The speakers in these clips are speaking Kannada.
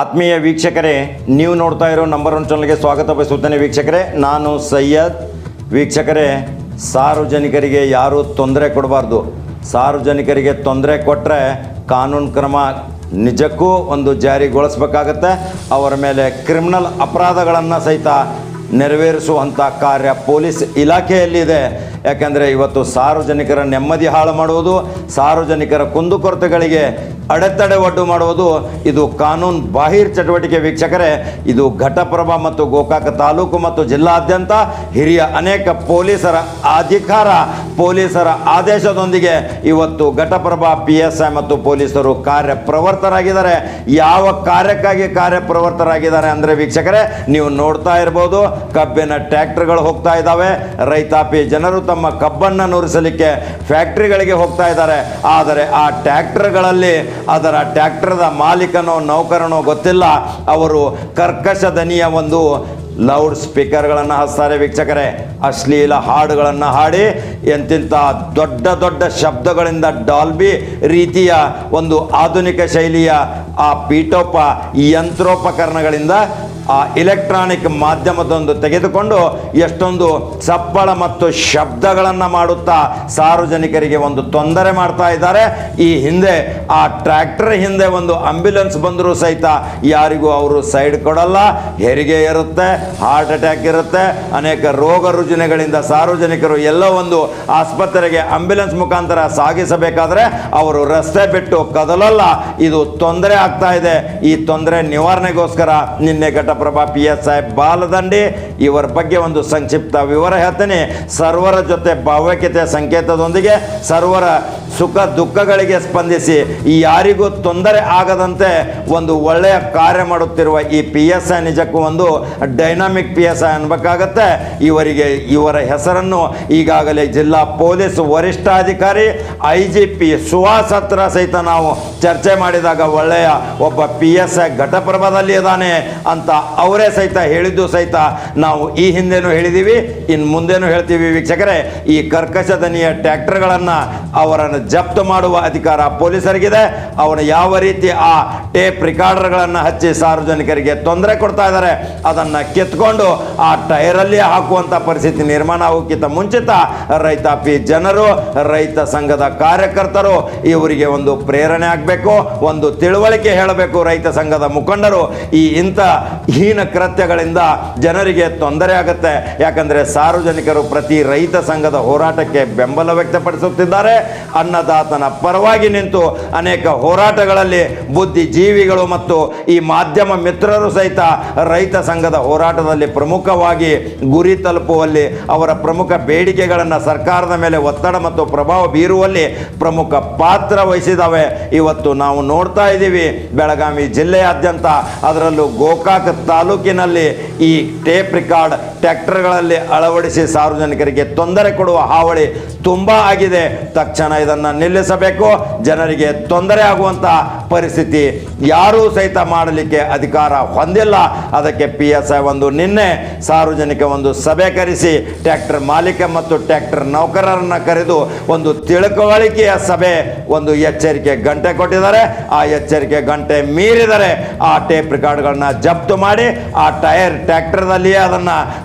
ಆತ್ಮೀಯ ವೀಕ್ಷಕರೇ, ನೀವು ನೋಡ್ತಾ ಇರೋ ನಂಬರ್ 1 ಚಾನಲ್ಗೆ ಸ್ವಾಗತ ಬಯಸುತ್ತೇನೆ. ವೀಕ್ಷಕರೇ, ನಾನು ಸೈಯದ್. ವೀಕ್ಷಕರೇ, ಸಾರ್ವಜನಿಕರಿಗೆ ಯಾರೂ ತೊಂದರೆ ಕೊಡಬಾರ್ದು. ಸಾರ್ವಜನಿಕರಿಗೆ ತೊಂದರೆ ಕೊಟ್ಟರೆ ಕಾನೂನು ಕ್ರಮ ನಿಜಕ್ಕೂ ಒಂದು ಜಾರಿಗೊಳಿಸಬೇಕಾಗತ್ತೆ. ಅವರ ಮೇಲೆ ಕ್ರಿಮಿನಲ್ ಅಪರಾಧಗಳನ್ನು ಸಹಿತ ನೆರವೇರಿಸುವಂಥ ಕಾರ್ಯ ಪೊಲೀಸ್ ಇಲಾಖೆಯಲ್ಲಿದೆ. ಯಾಕೆಂದರೆ ಇವತ್ತು ಸಾರ್ವಜನಿಕರ ನೆಮ್ಮದಿ ಹಾಳು ಮಾಡುವುದು, ಸಾರ್ವಜನಿಕರ ಕುಂದುಕೊರತೆಗಳಿಗೆ ಅಡೆತಡೆ ಒಡ್ಡು ಮಾಡುವುದು ಇದು ಕಾನೂನು ಬಾಹಿರ ಚಟುವಟಿಕೆ. ವೀಕ್ಷಕರೇ, ಇದು ಘಟಪ್ರಭಾ ಮತ್ತು ಗೋಕಾಕ ತಾಲೂಕು ಮತ್ತು ಜಿಲ್ಲಾದ್ಯಂತ ಹಿರಿಯ ಅನೇಕ ಪೊಲೀಸರ ಅಧಿಕಾರ, ಪೊಲೀಸರ ಆದೇಶದೊಂದಿಗೆ ಇವತ್ತು ಘಟಪ್ರಭಾ PSI ಮತ್ತು ಪೊಲೀಸರು ಕಾರ್ಯಪ್ರವರ್ತರಾಗಿದ್ದಾರೆ. ಯಾವ ಕಾರ್ಯಕ್ಕಾಗಿ ಕಾರ್ಯಪ್ರವರ್ತರಾಗಿದ್ದಾರೆ ಅಂದರೆ ವೀಕ್ಷಕರೇ, ನೀವು ನೋಡ್ತಾ ಇರ್ಬೋದು, ಕಬ್ಬಿನ ಟ್ರ್ಯಾಕ್ಟರ್ಗಳು ಹೋಗ್ತಾ ಇದ್ದಾವೆ. ರೈತಾಪಿ ಜನರು ತಮ್ಮ ಕಬ್ಬನ್ನು ನುರಿಸಲಿಕ್ಕೆ ಫ್ಯಾಕ್ಟ್ರಿಗಳಿಗೆ ಹೋಗ್ತಾ ಇದ್ದಾರೆ. ಆದರೆ ಆ ಟ್ರ್ಯಾಕ್ಟರ್ಗಳಲ್ಲಿ ಅದರ ಟ್ರ್ಯಾಕ್ಟರ್ದ ಮಾಲೀಕನೋ ನೌಕರನೋ ಗೊತ್ತಿಲ್ಲ, ಅವರು ಕರ್ಕಶ ದನಿಯ ಒಂದು ಲೌಡ್ ಸ್ಪೀಕರ್ಗಳನ್ನು ಹಚ್ತಾರೆ. ವೀಕ್ಷಕರೇ, ಅಶ್ಲೀಲ ಹಾಡುಗಳನ್ನು ಹಾಡಿ ಎಂತಿಂಥ ದೊಡ್ಡ ದೊಡ್ಡ ಶಬ್ದಗಳಿಂದ ಡಾಲ್ಬಿ ರೀತಿಯ ಒಂದು ಆಧುನಿಕ ಶೈಲಿಯ ಆ ಪೀಠೋಪ ಯಂತ್ರೋಪಕರಣಗಳಿಂದ ಆ ಇಲೆಕ್ಟ್ರಾನಿಕ್ ಮಾಧ್ಯಮದೊಂದು ತೆಗೆದುಕೊಂಡು ಎಷ್ಟೊಂದು ಸಪ್ಪಳ ಮತ್ತು ಶಬ್ದಗಳನ್ನು ಮಾಡುತ್ತಾ ಸಾರ್ವಜನಿಕರಿಗೆ ಒಂದು ತೊಂದರೆ ಮಾಡ್ತಾ ಇದ್ದಾರೆ. ಈ ಹಿಂದೆ ಆ ಟ್ರ್ಯಾಕ್ಟರ್ ಹಿಂದೆ ಒಂದು ಆಂಬ್ಯುಲೆನ್ಸ್ ಬಂದರೂ ಸಹಿತ ಯಾರಿಗೂ ಅವರು ಸೈಡ್ ಕೊಡಲ್ಲ. ಹೆರಿಗೆ ಇರುತ್ತೆ, ಹಾರ್ಟ್ ಅಟ್ಯಾಕ್ ಇರುತ್ತೆ, ಅನೇಕ ರೋಗ ರುಜಿನಗಳಿಂದ ಸಾರ್ವಜನಿಕರು ಎಲ್ಲೋ ಒಂದು ಆಸ್ಪತ್ರೆಗೆ ಆಂಬ್ಯುಲೆನ್ಸ್ ಮುಖಾಂತರ ಸಾಗಿಸಬೇಕಾದ್ರೆ ಅವರು ರಸ್ತೆ ಬಿಟ್ಟು ಕದಲಲ್ಲ. ಇದು ತೊಂದರೆ ಆಗ್ತಾ ಇದೆ. ಈ ತೊಂದರೆ ನಿವಾರಣೆಗೋಸ್ಕರ ನಿನ್ನೆ ಘಟಪ್ರಭಾ PSI ಬಾಲದಂಡಿ ಇವರ ಬಗ್ಗೆ ಒಂದು ಸಂಕ್ಷಿಪ್ತ ವಿವರ ಹೇಳ್ತೇನೆ. ಸರ್ವರ ಜೊತೆ ಭಾವೈಕ್ಯತೆ ಸಂಕೇತದೊಂದಿಗೆ ಸರ್ವರ ಸುಖ ದುಃಖಗಳಿಗೆ ಸ್ಪಂದಿಸಿ ಯಾರಿಗೂ ತೊಂದರೆ ಆಗದಂತೆ ಒಂದು ಒಳ್ಳೆಯ ಕಾರ್ಯ ಮಾಡುತ್ತಿರುವ ಈ PSI ನಿಜಕ್ಕೂ ಒಂದು ಡೈನಾಮಿಕ್ PSI ಅನ್ಬೇಕಾಗತ್ತೆ. ಇವರ ಹೆಸರನ್ನು ಈಗಾಗಲೇ ಜಿಲ್ಲಾ ಪೊಲೀಸ್ ವರಿಷ್ಠಾಧಿಕಾರಿ IGP ಸುಹಾಸ್ ಹತ್ರ ಸಹಿತ ನಾವು ಚರ್ಚೆ ಮಾಡಿದಾಗ ಒಳ್ಳೆಯ ಒಬ್ಬ PSI ಘಟಪ್ರಭಾದಲ್ಲಿ ಇದ್ದಾನೆ ಅಂತ ಅವರೇ ಸಹಿತ ಹೇಳಿದ್ದು ಸಹಿತ ನಾವು ಈ ಹಿಂದೆನೂ ಹೇಳಿದ್ದೀವಿ, ಇನ್ನು ಮುಂದೇನು ಹೇಳ್ತೀವಿ. ವೀಕ್ಷಕರೇ, ಈ ಕರ್ಕಶ ದನಿಯ ಟ್ರ್ಯಾಕ್ಟರ್ಗಳನ್ನು ಅವರನ್ನು ಜಪ್ತು ಮಾಡುವ ಅಧಿಕಾರ ಪೊಲೀಸರಿಗಿದೆ. ಅವನು ಯಾವ ರೀತಿ ಆ ಟೇಪ್ ರಿಕಾರ್ಡರ್ಗಳನ್ನು ಹಚ್ಚಿ ಸಾರ್ವಜನಿಕರಿಗೆ ತೊಂದರೆ ಕೊಡ್ತಾ ಇದ್ದಾರೆ ಅದನ್ನು ಕಿತ್ಕೊಂಡು ಆ ಟೈರಲ್ಲಿ ಹಾಕುವಂಥ ಪರಿಸ್ಥಿತಿ ನಿರ್ಮಾಣ ಆಗೋಕ್ಕಿಂತ ಮುಂಚಿತ ರೈತಾಪಿ ಜನರು, ರೈತ ಸಂಘದ ಕಾರ್ಯಕರ್ತರು ಇವರಿಗೆ ಒಂದು ಪ್ರೇರಣೆ ಆಗಬೇಕು, ಒಂದು ತಿಳುವಳಿಕೆ ಹೇಳಬೇಕು. ರೈತ ಸಂಘದ ಮುಖಂಡರು ಇಂಥ ಹೀನ ಕೃತ್ಯಗಳಿಂದ ಜನರಿಗೆ ತೊಂದರೆ ಆಗುತ್ತೆ. ಯಾಕಂದರೆ ಸಾರ್ವಜನಿಕರು ಪ್ರತಿ ರೈತ ಸಂಘದ ಹೋರಾಟಕ್ಕೆ ಬೆಂಬಲ ವ್ಯಕ್ತಪಡಿಸುತ್ತಿದ್ದಾರೆ. ಅನ್ನದಾತನ ಪರವಾಗಿ ನಿಂತು ಅನೇಕ ಹೋರಾಟಗಳಲ್ಲಿ ಬುದ್ಧಿಜೀವಿಗಳು ಮತ್ತು ಈ ಮಾಧ್ಯಮ ಮಿತ್ರರು ಸಹಿತ ರೈತ ಸಂಘದ ಹೋರಾಟದಲ್ಲಿ ಪ್ರಮುಖವಾಗಿ ಗುರಿ ತಲುಪುವಲ್ಲಿ ಅವರ ಪ್ರಮುಖ ಬೇಡಿಕೆಗಳನ್ನು ಸರ್ಕಾರದ ಮೇಲೆ ಒತ್ತಡ ಮತ್ತು ಪ್ರಭಾವ ಬೀರುವಲ್ಲಿ ಪ್ರಮುಖ ಪಾತ್ರ ವಹಿಸಿದ್ದಾವೆ. ಇವತ್ತು ನಾವು ನೋಡ್ತಾ ಇದ್ದೀವಿ, ಬೆಳಗಾವಿ ಜಿಲ್ಲೆಯಾದ್ಯಂತ ಅದರಲ್ಲೂ ಗೋಕಾಕ ತಾಲೂಕಿನಲ್ಲಿ ಈ ಟೇಪ್ ರಿಕಾರ್ಡ್ ಟ್ರ್ಯಾಕ್ಟರ್ಗಳಲ್ಲಿ ಅಳವಡಿಸಿ ಸಾರ್ವಜನಿಕರಿಗೆ ತೊಂದರೆ ಕೊಡುವ ಹಾವಳಿ ತುಂಬ ಆಗಿದೆ. ತಕ್ಷಣ ಇದನ್ನು ನಿಲ್ಲಿಸಬೇಕು. ಜನರಿಗೆ ತೊಂದರೆ ಆಗುವಂಥ ಪರಿಸ್ಥಿತಿ ಯಾರೂ ಸಹಿತ ಮಾಡಲಿಕ್ಕೆ ಅಧಿಕಾರ ಹೊಂದಿಲ್ಲ. ಅದಕ್ಕೆ PSI ಒಂದು ನಿನ್ನೆ ಸಾರ್ವಜನಿಕ ಒಂದು ಸಭೆ ಕರೆಸಿ ಟ್ರ್ಯಾಕ್ಟರ್ ಮಾಲೀಕ ಮತ್ತು ಟ್ರ್ಯಾಕ್ಟರ್ ನೌಕರರನ್ನು ಕರೆದು ಒಂದು ತಿಳುವಳಿಕೆಯ ಸಭೆ, ಒಂದು ಎಚ್ಚರಿಕೆ ಗಂಟೆ ಕೊಟ್ಟಿದ್ದಾರೆ. ಆ ಎಚ್ಚರಿಕೆ ಗಂಟೆ ಮೀರಿದರೆ ಆ ಟೇಪ್ ರಿಕಾರ್ಡ್ಗಳನ್ನ ಜಪ್ತು ಮಾಡಿ ಆ ಟೈರ್ ಟ್ರ್ಯಾಕ್ಟರ್ದಲ್ಲಿಯೇ ಅದನ್ನು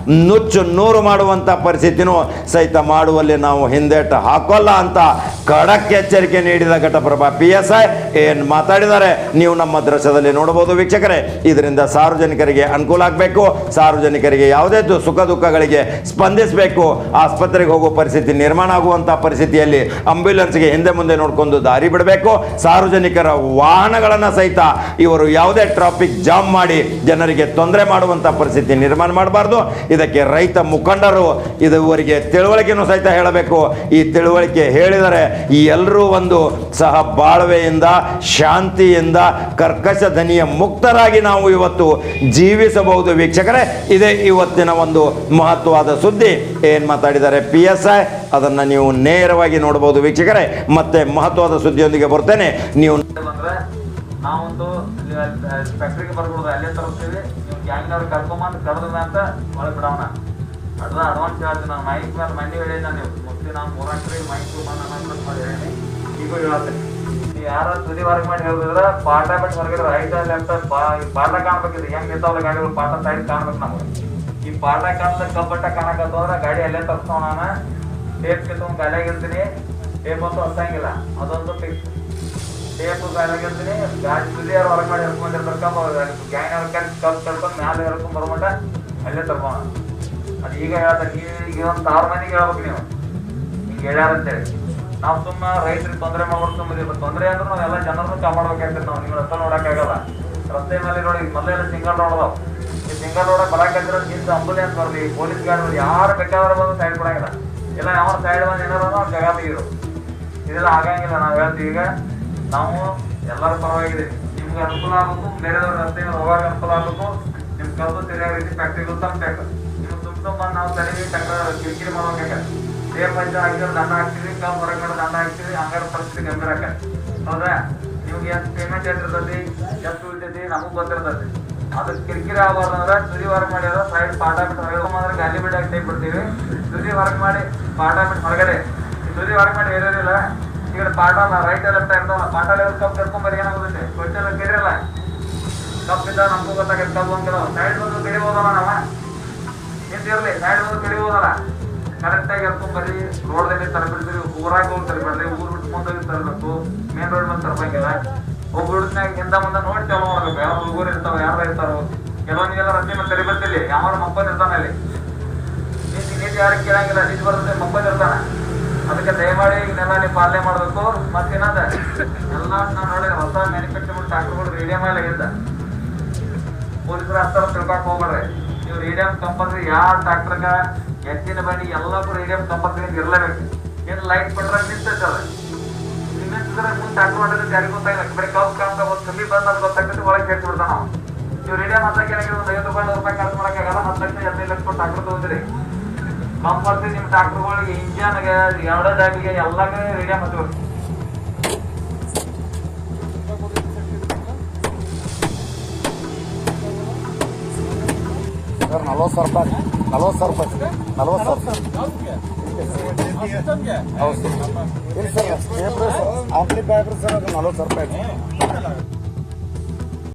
ನುಚ್ಚು ನೂರು ಮಾಡುವಂಥ ಪರಿಸ್ಥಿತಿನೂ ಸಹಿತ ಮಾಡುವಲ್ಲಿ ನಾವು ಹಿಂದೇಟು ಹಾಕೋಲ್ಲ ಅಂತ ಖಡಕ್ ಎಚ್ಚರಿಕೆ ನೀಡಿದ ಘಟಪ್ರಭಾ PSI ಏನು ಮಾತಾಡಿದ್ದಾರೆ ನೀವು ನಮ್ಮ ದೃಶ್ಯದಲ್ಲಿ ನೋಡಬಹುದು. ವೀಕ್ಷಕರೇ, ಇದರಿಂದ ಸಾರ್ವಜನಿಕರಿಗೆ ಅನುಕೂಲ ಆಗಬೇಕು. ಸಾರ್ವಜನಿಕರಿಗೆ ಯಾವುದೇ ಸುಖ ದುಃಖಗಳಿಗೆ ಸ್ಪಂದಿಸಬೇಕು. ಆಸ್ಪತ್ರೆಗೆ ಹೋಗುವ ಪರಿಸ್ಥಿತಿ ನಿರ್ಮಾಣ ಆಗುವಂಥ ಪರಿಸ್ಥಿತಿಯಲ್ಲಿ ಆಂಬ್ಯುಲೆನ್ಸ್ಗೆ ಹಿಂದೆ ಮುಂದೆ ನೋಡಿಕೊಂಡು ದಾರಿ ಬಿಡಬೇಕು. ಸಾರ್ವಜನಿಕರ ವಾಹನಗಳನ್ನು ಸಹಿತ ಇವರು ಯಾವುದೇ ಟ್ರಾಫಿಕ್ ಜಾಮ್ ಮಾಡಿ ಜನರಿಗೆ ತೊಂದರೆ ಮಾಡುವಂಥ ಪರಿಸ್ಥಿತಿ ನಿರ್ಮಾಣ ಮಾಡಬಾರ್ದು. ಇದಕ್ಕೆ ರೈತ ಮುಖಂಡರು ಇವರಿಗೆ ತಿಳುವಳಿಕೆಯನ್ನು ಸಹಿತ ಹೇಳಬೇಕು. ಈ ತಿಳುವಳಿಕೆ ಹೇಳಿದರೆ ಈ ಎಲ್ಲರೂ ಒಂದು ಸಹ ಬಾಳ್ವೆಯಿಂದ, ಶಾಂತಿಯಿಂದ, ಕರ್ಕಶ ಧನಿಯ ಮುಕ್ತರಾಗಿ ನಾವು ಇವತ್ತು ಜೀವಿಸಬಹುದು. ವೀಕ್ಷಕರೇ, ಇದೇ ಇವತ್ತಿನ ಒಂದು ಮಹತ್ವವಾದ ಸುದ್ದಿ. ಏನು ಮಾತಾಡಿದ್ದಾರೆ PSI ಅದನ್ನು ನೀವು ನೇರವಾಗಿ ನೋಡಬಹುದು. ವೀಕ್ಷಕರೇ, ಮತ್ತೆ ಮಹತ್ವದ ಸುದ್ದಿಯೊಂದಿಗೆ ಬರ್ತೇನೆ. ನೀವು ನಾವೊಂದು ಫ್ಯಾಕ್ಟ್ರಿಗೆ ಬರ್ಬೋದು, ಅಲ್ಲೇ ತರಿಸ್ತೀವಿ, ನೀವು ಗ್ಯಾಂಗ್ನವ್ರು ಕರ್ಕೊಂಬಂದು ಕಡ್ದ ಅಂತ ಒಳಗೆ ಬಿಡೋಣ. ಅದ ಅಡ್ವಾನ್ಸ್ ಹೇಳ್ತೀನಿ. ನಾನು ಮೈಕ್ ಮೇಲೆ ಮಂಡಿ ಹೇಳಿದ್ದೆ, ನೀವು ಮುಸ್ಲಿ ನಾವು 3 ಮೈಕ್ ಮಾಡಿ ಹೇಳಿ ಈಗ ಹೇಳತ್ತೆ. ಯಾರ ತುದಿ ವರ್ಕ್ ಮಾಡಿ ಹೇಳಿದ್ರ ಪಾಠ ಬಿಟ್ಟು ಹೊರಗಿದ್ರೆ ರೈಟ್ ಲೆಫ್ಟ್ ಪಾಠ ಕಾಣ್ಬೇಕಿದೆ ಹೆಂಗ್ ನಿಂತಾವಲ್ಲ ಗಾಡಿಗಳು ಪಾಠ ಸೈಡ್ ಕಾಣ್ಬೇಕು ನಮ್ಗೆ. ಈ ಪಾಠ ಕಾಣ್ದ ಕಬ್ಬಟ್ಟ ಕಾಣಕತ್ತಂದ್ರ ಗಾಡಿ ಅಲ್ಲೇ ತರ್ಸವ ನಾನು ಟೇಪ್ ಕಿತ್ಕೊಂಡ್ ಗಾಡಿಯಾಗಿರ್ತೀನಿ. ಟೇಪ್ ಅಂತೂ ಹತ್ತಂಗಿಲ್ಲ, ಅದೊಂದು ಫಿಕ್ಸ್. ಟೇಪ್ ಗಾಡಿಯಾಗಿರ್ತೀನಿ, ಗಾಡಿ ತುದಿ ಯಾರು ಹೊರಗೆ ಮಾಡಿ ಹರ್ಕೊಂಡಿರ್ತಾರೆ ಗ್ಯಾಂಗ್ ಕಬ್ ಕರ್ಕೊಂಡ್ ಮ್ಯಾಲೆ ಹರ್ಕೊಂಡ್ ಬರ್ಮಟ ಅಲ್ಲೇ ತರ್ಕೋಣ. ಅದು ಈಗ ಹೇಳ್ತಾರೆ, ಈಗ ಒಂದು 1000 ಮಂದಿಗೆ ಹೇಳ್ಬೇಕು ನೀವು ಹಿಂಗೆ ಹೇಳ್ಯಾರಂತೇಳಿ. ನಾವು ಸುಮ್ಮ ರೈತರಿಗೆ ತೊಂದರೆ ಮಾಡ್ಬೇಕು ಸುಮ್ಮನೆ ತೊಂದರೆ ಅಂದ್ರೆ ನಾವೆಲ್ಲ ಜನರನ್ನು ಕಾಪಾಡ್ಬೇಕಾಗ್ತದೆ. ನಾವು ನೀವು ರಸ್ತೆ ನೋಡಕ್ಕಾಗಲ್ಲ. ರಸ್ತೆ ಮೇಲೆ ನೋಡಿ ಮೊದಲೆಲ್ಲ ಸಿಂಗಲ್ ರೋಡ್ ಅದಾವ. ಈ ಸಿಂಗಲ್ ರೋಡ್ ಬರಾಕತ್ತಿರೋ ನಿಂತ ಆಂಬುಲೆನ್ಸ್ ಬರ್ಲಿ, ಪೊಲೀಸ್ ಗಾಡಿ ಬರ್ಲಿ, ಯಾರು ಬೇಕಾದ್ರೆ ಬಂದು ಸೈಡ್ ಕೊಡಂಗಿಲ್ಲ. ಇಲ್ಲ ಯಾವ ಸೈಡ್ ಬಂದು ಏನಾರ ಅವ್ರು ಜಗ ತೆಗಿರು. ಇದೆಲ್ಲ ಆಗಂಗಿಲ್ಲ. ನಾವು ಹೇಳ್ತೀವಿ ಈಗ ನಾವು ಎಲ್ಲರ ಪರವಾಗಿದ್ದೀವಿ. ನಿಮ್ಗೆ ಅನುಕೂಲ ಆಗಬೇಕು, ಬೇರೆದವ್ರ ರಸ್ತೆ ಮೇಲೆ ಹೋಗಾಗ ಅನುಕೂಲ ಆಗಬೇಕು. ನಿಮ್ ಕಲ್ಲು ಸರಿಯಾದ ರೀತಿ ಫ್ಯಾಕ್ಟ್ರಿಗಳು ತಪ್ಪಬೇಕು. ನೀವು ತುಂಬ ಬಂದು ನಾವು ತಲೆಗೆ ಕಿರಿಕಿರಿ ಮಾಡ್ಬೇಕಾಗ ಟೇಪ್ ಹಚ್ಚ ಹಾಕಿದ್ರೆ ದಂಡ ಹಾಕ್ತೀವಿ, ಕಬ್ಬು ಹೊರಗಡೆ ದಂಡ ಹಾಕ್ತೀವಿ. ಹಂಗಾರೆ ಪರಿಸ್ಥಿತಿ ಗಂಭೀರ ಆಕತಿ. ಹೌದಾ? ನಿಮ್ಗೆ ಎಷ್ಟು ಪೇಮೆಂಟ್ ಎಷ್ಟಿರ್ತೈತಿ, ಎಷ್ಟು ಉಳಿತೈತಿ ನಮಗ್ ಗೊತ್ತಿರ್ತೈತಿ. ಅದಕ್ಕೆ ಕಿರಿಕಿರಿ ಆಗಬಾರ್ದು ಅಂದ್ರೆ ತುದಿ ವರ್ಕ್ ಮಾಡ್ಯಾರ ಸೈಡ್ ಪಾಠ ಬಿಟ್ಟು ಹೊರಗಡೆ ಗಾಲಿ ಬಿಟ್ಟು ಹಾಕಿ ಬಿಡ್ತೀವಿ. ತುದಿ ವರ್ಕ್ ಮಾಡಿ ಪಾಠ ಬಿಟ್ಟು ಹೊರಗಡೆ ತುದಿ ವರ್ಕ್ ಮಾಡಿ ಏರಿಯೋದಿಲ್ಲ. ಈಗ ಪಾಠ ಅಲ್ಲ ರೈಟ್ ಲೆಫ್ಟ್ ಇರ್ತಾವಲ್ಲ, ಪಾಠ ಕಬ್ಬು ಕರ್ಕೊಂಬರಿ ಏನಾಗುತ್ತೆ ಕೊಟ್ಟೆಲ್ಲ ಕಿರಿಯಲ್ಲ. ಕಬ್ಬಿದ್ದ ನಮಗೂ ಗೊತ್ತಾಗತ್ತೆ. ಕಬ್ಬು ಅಂತ ಸೈಡ್ ಬಂದು ಕಡಿಬೋದಲ್ಲ, ನಾವ ನಿಂತಿರ್ಲಿ ಸೈಡ್ ಬಂದು ಕಡಿಬೋದಲ್ಲ. ಕರೆಕ್ಟಾಗಿ ಎರ್ಕೊಂಬರಿ. ರೋಡ್ದಲ್ಲಿ ತರಬಿಡ್ತೀವಿ, ಊರಾಗ ಹೋಗಿ ತರಬೇಡ್ರಿ. ಊರ್ ಬಿಟ್ಟು ಮುಂದೆ ತರಬೇಕು. ಮೇನ್ ರೋಡ್ ಬಂದು ತರಬೇಕಿಲ್ಲ. ಒಬ್ಬ ಹುಡುಗನಾಗ ಹಿಂದ ಮುಂದೆ ನೋಡಿ ಚಾಲೂ ಮಾಡ್ಬೇಕು. ಯಾವ ಹುಡುಗರು ಇರ್ತಾವ, ಯಾರು ಇರ್ತಾರೋ. ಕೆಲವೊಂದಿಗೆಲ್ಲ ರಸ್ತೆ ಮೇಲೆ ತರಿಬರ್ತಿಲ್ಲಿ ಯಾವ ಮಕ್ಕಳು ಇರ್ತಾನೆ ಅಲ್ಲಿ. ನೀತಿ ಯಾರಿಗೆ ಕೇಳಂಗಿಲ್ಲ, ನೀತಿ ಬರ್ತದೆ ಮಕ್ಕಳು ಇರ್ತಾನೆ. ಅದಕ್ಕೆ ದಯಮಾಡಿ ಇದನ್ನೆಲ್ಲ ನೀವು ಪಾಲನೆ ಮಾಡಬೇಕು. ಮತ್ತೇನಂದ ಎಲ್ಲ ನಾವು ನೋಡಿ ಹೊಸ ಮ್ಯಾನುಫ್ಯಾಕ್ಚರ್ ಟ್ರಾಕ್ಟರ್ಗಳು ರೇಡಿಯಂ ಎಲ್ಲ ಇದ್ದ ಪೊಲೀಸರು ಹತ್ತಾರ ತಿಳ್ಕೊಕ್ ಹೋಗ್ಬೇಡ್ರಿ. ನೀವು ರೇಡಿಯಂ ಕಂಪಲ್ಸರಿ ಯಾವ ಟ್ರಾಕ್ಟರ್ಗ ಎತ್ತಿನ ಬನ್ನಿ ಎಲ್ಲಕ್ಕೂ ರೇಡಿಯಂ ಕಂಪಲ್ಸರಿ ಇರಲೇಬೇಕು. ಏನು ಲೈಟ್ ಕೊಟ್ರೆ ನಿಂತೈತಲ್ಲ, ನಿಂತಿದ್ರೆ ಮುಂದೆ ಟ್ರಾಕ್ಟರ್ ಮಾಡೋದು ಯಾರಿಗೂ ಗೊತ್ತಾಗಿಲ್ಲ. ಬರೀ ಕಬ್ಬು ಕಾಂತ ಒಂದು ಕಮ್ಮಿ ಬಂದಾಗ ಗೊತ್ತಾಗ್ತದೆ, ಒಳಗೆ ಸೇರಿಸಿ ಬಿಡ್ತಾನ ನಾವು. ನೀವು ರೇಡಿಯಂ ಹತ್ತಕ್ಕೆ ಒಂದು 50 ರೂಪಾಯಿ 100 ರೂಪಾಯಿ ಖರ್ಚು ಮಾಡೋಕ್ಕಾಗಲ್ಲ. 10 ಲಕ್ಷ 15 ಲಕ್ಷ ಕೊಟ್ಟು ಟ್ರಾಕ್ಟರ್ ತಗೋದ್ರಿ. ಕಂಪಲ್ಸರಿ ನಿಮ್ಮ ಟ್ರಾಕ್ಟರ್ಗಳಿಗೆ ಇಂಜನ್ಗೆ ಎರಡೇ ಡಾಬಿಗೆ ಎಲ್ಲಾಗ ರೇಡಿಯಂ ಹಚ್ಚಬೇಕು. ಸರ್ 40,000 ರೂಪಾಯಿ 40,000 ರೂಪಾಯಿ 40,000 ಹೌದು ಸರ್. ಇಲ್ಲ ಸರ್ ಆಂಪ್ಲಿಫೈರ್ ಸರ್ ಅದು 40,000 ರೂಪಾಯಿ.